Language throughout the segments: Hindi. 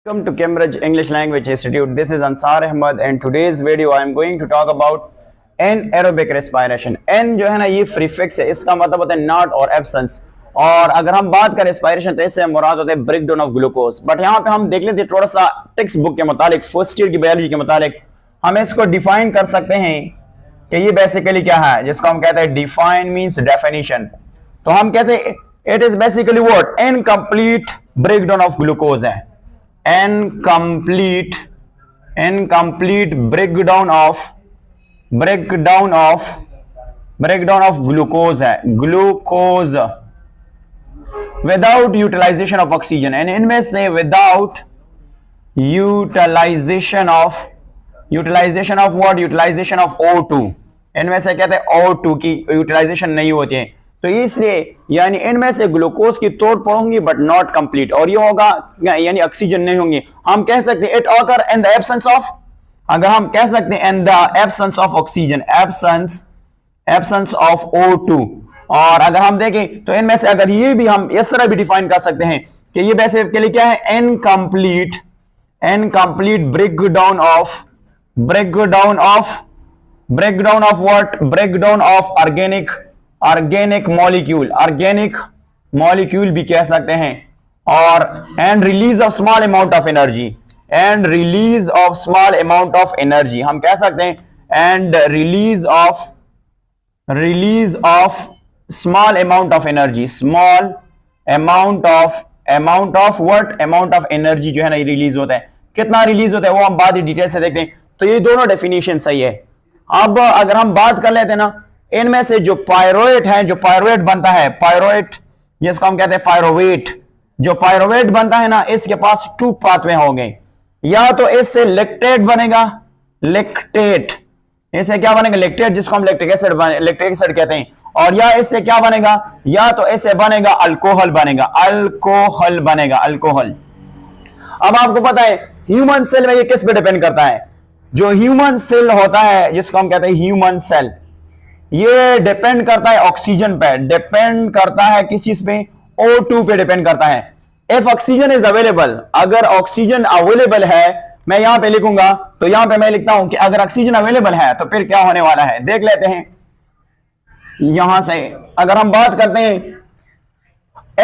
Welcome to Cambridge English Language Institute. This is Ansar Ahmad and today's video I am going to talk about anaerobic respiration. N जो है ना ये प्रीफिक्स है, इसका मतलब होता है नॉट और एब्सेंस। और अगर हम बात करें रेस्पिरेशन तो इससे मुराद होता है break down of glucose. But यहाँ पे हम देख लेते हैं थोड़ा सा टेक्स्ट बुक के मुतालिक, फर्स्ट ईयर की बायोलॉजी के मुतालिक हम इसको डिफाइन कर सकते हैं कि ये बेसिकली क्या है, जिसको हम कहते हैं डिफाइन मीन्स डेफिनेशन। तो हम कहते हैं it is basically what, incomplete break down of glucose है, incomplete breakdown of glucose है, glucose without utilization of oxygen। and इनमें से without utilization of what, utilization of O2, इनमें से कहते हैं O2 की यूटिलाइजेशन नहीं होती है, तो इसलिए यानी इनमें से ग्लूकोज की तोड़ होंगी बट नॉट कंप्लीट, और ये होगा यानी ऑक्सीजन नहीं होंगी। हम कह सकते हैं it occur in the absence of, अगर हम कह सकते हैं in the absence of oxygen, absence of O2। और अगर हम देखें तो इनमें से अगर ये भी हम इस तरह भी डिफाइन कर सकते हैं कि ये बेसिकली क्या है, incomplete breakdown of what, breakdown of organic molecule भी कह सकते हैं। और and release of small amount of energy, हम कह सकते हैं and release of small amount of energy, amount of energy जो है ना रिलीज होता है। कितना रिलीज होता है वो हम बाद में डिटेल से देखते हैं। तो ये दोनों डेफिनेशन सही है। अब अगर हम बात कर लेते हैं ना, इनमें से जो पायरोएट है, जो पायरोएट बनता है, पायरोएट जिसको हम कहते हैं पायरोवेट, जो पायरोवेट बनता है ना, इसके पास टू पाथवे होंगे, या तो इससे लेक्टेट बनेगा, इससे क्या बनेगा, लेक्टेट जिसको हम लैक्टिक एसिड कहते हैं, और या इससे क्या बनेगा, या तो इससे बनेगा अल्कोहल बनेगा। अब आपको पता है ह्यूमन सेल में ये किस पे डिपेंड करता है, जो ह्यूमन सेल होता है जिसको हम कहते हैं ह्यूमन सेल, ये डिपेंड करता है ऑक्सीजन पे, डिपेंड करता है किस चीज पे, O2 पे डिपेंड करता है। इफ ऑक्सीजन इज अवेलेबल, अगर ऑक्सीजन अवेलेबल है, मैं यहां पे लिखूंगा, तो यहां पे मैं लिखता हूं कि अगर ऑक्सीजन अवेलेबल है तो फिर क्या होने वाला है, देख लेते हैं। यहां से अगर हम बात करते हैं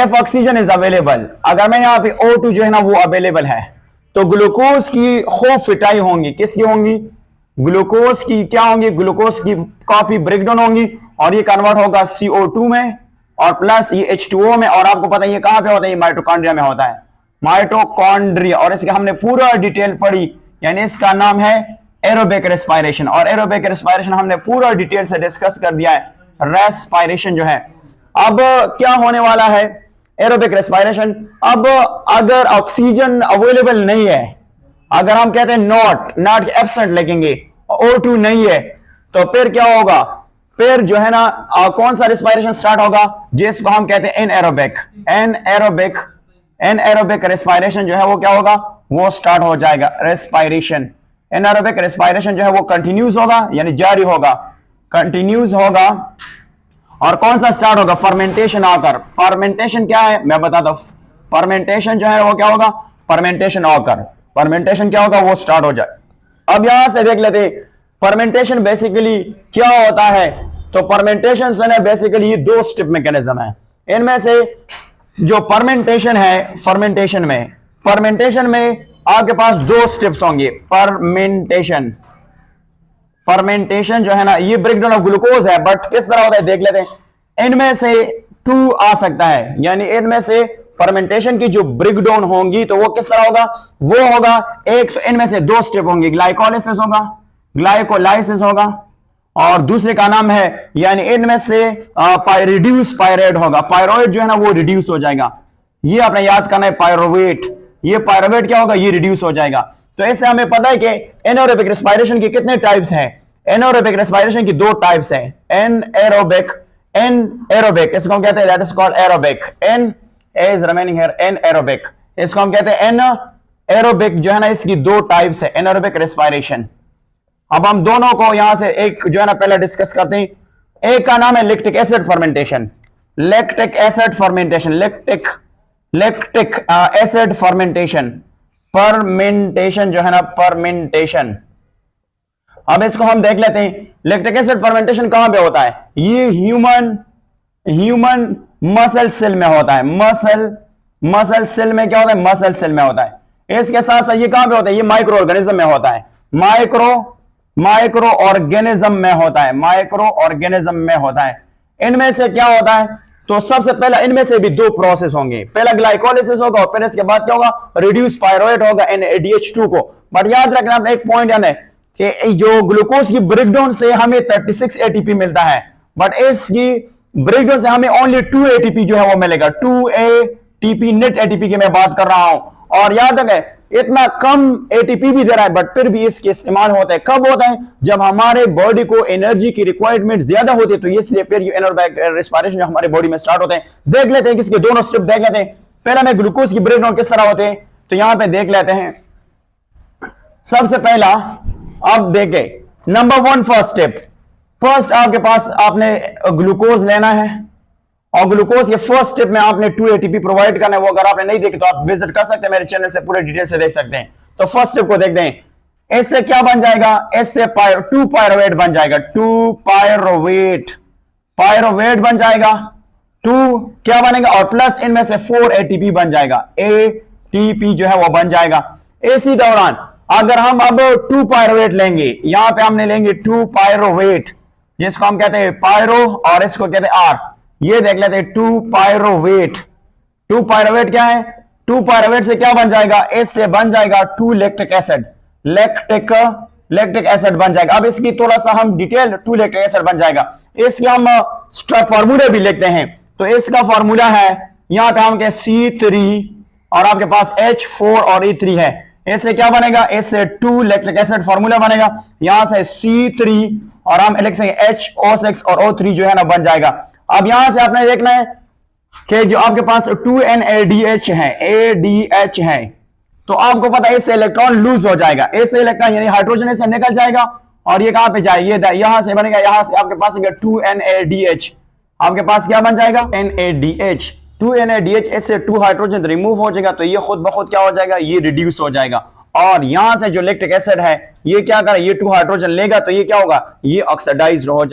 इफ ऑक्सीजन इज अवेलेबल, अगर मैं यहां पे O2 जो है ना वो अवेलेबल है, तो ग्लूकोज की खूब फिटाई होंगी, किसकी होंगी, ग्लूकोज की क्या होंगी, ग्लूकोज की काफी ब्रेकडाउन होंगी, और ये कन्वर्ट होगा CO2 में और प्लस ये H2O में। और आपको पता है ये कहां पे होता है, ये माइटोकॉन्ड्रिया में होता है, माइटोकॉन्ड्रिया। और इसके हमने पूरा डिटेल पढ़ी, यानी इसका नाम है एरोबिक रेस्पिरेशन, और एरोबिक रेस्पिरेशन हमने पूरा डिटेल से डिस्कस कर दिया है, रेस्पिरेशन जो है। अब क्या होने वाला है एरोबिक रेस्पिरेशन, अब अगर ऑक्सीजन अवेलेबल नहीं है, अगर हम कहते हैं नॉट एब्सेंट लिखेंगे, O2 नहीं है, तो फिर क्या होगा, फिर जो है ना कौन सा रेस्पिरेशन स्टार्ट होगा, जिसको हम कहते हैं एनएरोबिक रेस्पिरेशन जो है वो क्या होगा, वो स्टार्ट हो जाएगा। रेस्पिरेशन, एनएरोबिक रेस्पिरेशन जो है वो कंटिन्यूस होगा, यानी जारी होगा, कंटिन्यूस होगा। और कौन सा स्टार्ट होगा, फर्मेंटेशन आकर, फर्मेंटेशन क्या है मैं बताता हूं, फर्मेंटेशन जो है वो क्या होगा, फर्मेंटेशन क्या होगा, वो स्टार्ट हो जाए। अब यहां से देख लेते हैं फर्मेंटेशन बेसिकली क्या होता है। तो फर्मेंटेशन जो है बेसिकली ये दो स्टेप मैकेनिज्म है। इनमें से जो फर्मेंटेशन है, फर्मेंटेशन में आपके पास दो स्टेप्स होंगे। फर्मेंटेशन जो है ना ये ब्रेकडाउन ऑफ ग्लूकोज है, बट किस तरह होता है देख लेते हैं। इनमें से टू आ सकता है, यानी इनमें से फर्मेंटेशन की जो ब्रेकडाउन होंगी तो वो किस तरह होगा, वो होगा एक तो इनमें से दो स्टेप होंगे, ग्लाइकोलाइसिस होगा, और दूसरे का नाम है यानी इनमें से रिड्यूस पायरेट होगा, पायरोएट जो है ना वो रिड्यूस हो जाएगा। ये आपने याद करना है पायरोवेट, ये पायरोवेट क्या होगा, ये रिड्यूस हो जाएगा। तो इससे हमें पता है कि एनाएरोबिक रेस्पिरेशन की कितने टाइप्स हैं, एनाएरोबिक रेस्पिरेशन की दो टाइप्स हैं, एनाएरोबिक, इसको हम कहते हैं that is called aerobic, an is remaining here, anaerobic, इसको हम कहते हैं anaerobic जो है ना, इसकी दो टाइप्स है एनाएरोबिक रेस्पिरेशन। अब हम दोनों को यहां से एक जो है ना पहले डिस्कस करते हैं। एक का नाम है lactic acid fermentation, lactic acid fermentation, fermentation जो है ना, फर्मेंटेशन। अब इसको हम देख लेते हैं, लैक्टिक एसिड फर्मेंटेशन कहां पे होता है? ये ह्यूमन मसल सेल में होता है। मसल सेल में क्या होता है? मसल सेल में होता है। इसके साथ साथ ये कहां पे होता है? ये माइक्रो ऑर्गेनिज्म में होता है। माइक्रो ऑर्गेनिज्म में होता है, माइक्रो ऑर्गेनिज्म में होता है। इनमें से क्या होता है? तो सबसे पहला इनमें से भी दो प्रोसेस होंगे, पहला ग्लाइकोलिसिस होगा और फिर इसके बाद क्या होगा? रिड्यूस पायरुवेट होगा NADH2 को। बट याद रखना अपना एक पॉइंट याद है कि जो ग्लूकोज की ब्रेकडाउन से हमें 36 ATP मिलता है, बट इसकी ब्रेकडाउन से हमें ओनली 2 ATP जो है वो मिलेगा। 2 ATP नेट ATP की मैं बात कर रहा हूं। और याद रखें इतना कम ATP भी दे रहा है, बट फिर भी इसके इस्तेमाल होते हैं। कब होता है? जब हमारे बॉडी को एनर्जी की रिक्वायरमेंट ज्यादा होती है, तो इसलिए फिर ये एनारोबिक रेस्पिरेशन जो हमारे बॉडी में स्टार्ट होते हैं। देख लेते हैं कि इसके दोनों स्टेप देख लेते हैं। पहला में ग्लूकोज की ब्रेकडाउन किस तरह होते हैं, तो यहां पे देख लेते हैं। सबसे पहला अब देखें, नंबर 1 फर्स्ट स्टेप। फर्स्ट आपके पास आपने ग्लूकोज लेना है और ग्लूकोज के फर्स्ट स्टेप में आपने 2 ATP प्रोवाइड करना है। वो अगर आपने नहीं देखे तो आप विजिट कर सकते हैं मेरे चैनल से, पूरे डिटेल से देख सकते हैं। तो फर्स्ट स्टेप को देखते हैं। इससे क्या बन जाएगा? इससे 2 पायरुवेट बन जाएगा। 2 पायरुवेट बन जाएगा। 2 क्या बनेगा? और प्लस इनमें से 4 ATP बन जाएगा। ATP जो है वो बन जाएगा। इसी दौरान अगर हम अब 2 पायरुवेट लेंगे, यहां पे हमने लेंगे 2 पायरुवेट, जिसको हम कहते हैं पायरो और इसको कहते हैं आर। ये देख लेते हैं 2 पायरुवेट। 2 पायरुवेट क्या है? 2 पायरुवेट से क्या बन जाएगा? इससे बन जाएगा 2 लैक्टिक एसिड। लैक्टिक एसिड बन जाएगा। अब इसकी थोड़ा सा हम डिटेल 2 लैक्टिक एसिड बन जाएगा। इसके हम फॉर्मूला भी लिखते हैं। तो इसका फॉर्मूला है यहां पे हम C3 और आपके पास H4 और E3 है। इससे क्या बनेगा? इससे 2 लैक्टिक एसिड फॉर्मूला बनेगा। यहां से C3 और हम लिख सकेंगे HO6 और O3 जो है ना बन जाएगा। अब यहां से आपने देखना है कि जो आपके पास 2NADH है, ADH है, तो आपको पता है इससे इलेक्ट्रॉन लूज हो जाएगा। इससे इलेक्ट्रॉन यानी हाइड्रोजन से निकल जाएगा और ये कहां पे जाएगा? यहां से बनेगा, यहां से आपके पास 2NADH। आपके पास क्या बन जाएगा? NADH। 2NADH इससे 2 हाइड्रोजन रिमूव हो जाएगा, तो ये खुद ब खुद क्या हो जाएगा? ये रिड्यूस हो जाएगा। और यहां से जो लैक्टिक एसिड है ये क्या करेगा? ये 2 हाइड्रोजन लेगा, तो ये क्या होगा? ये ऑक्सीडाइज्ड हो जाएगा।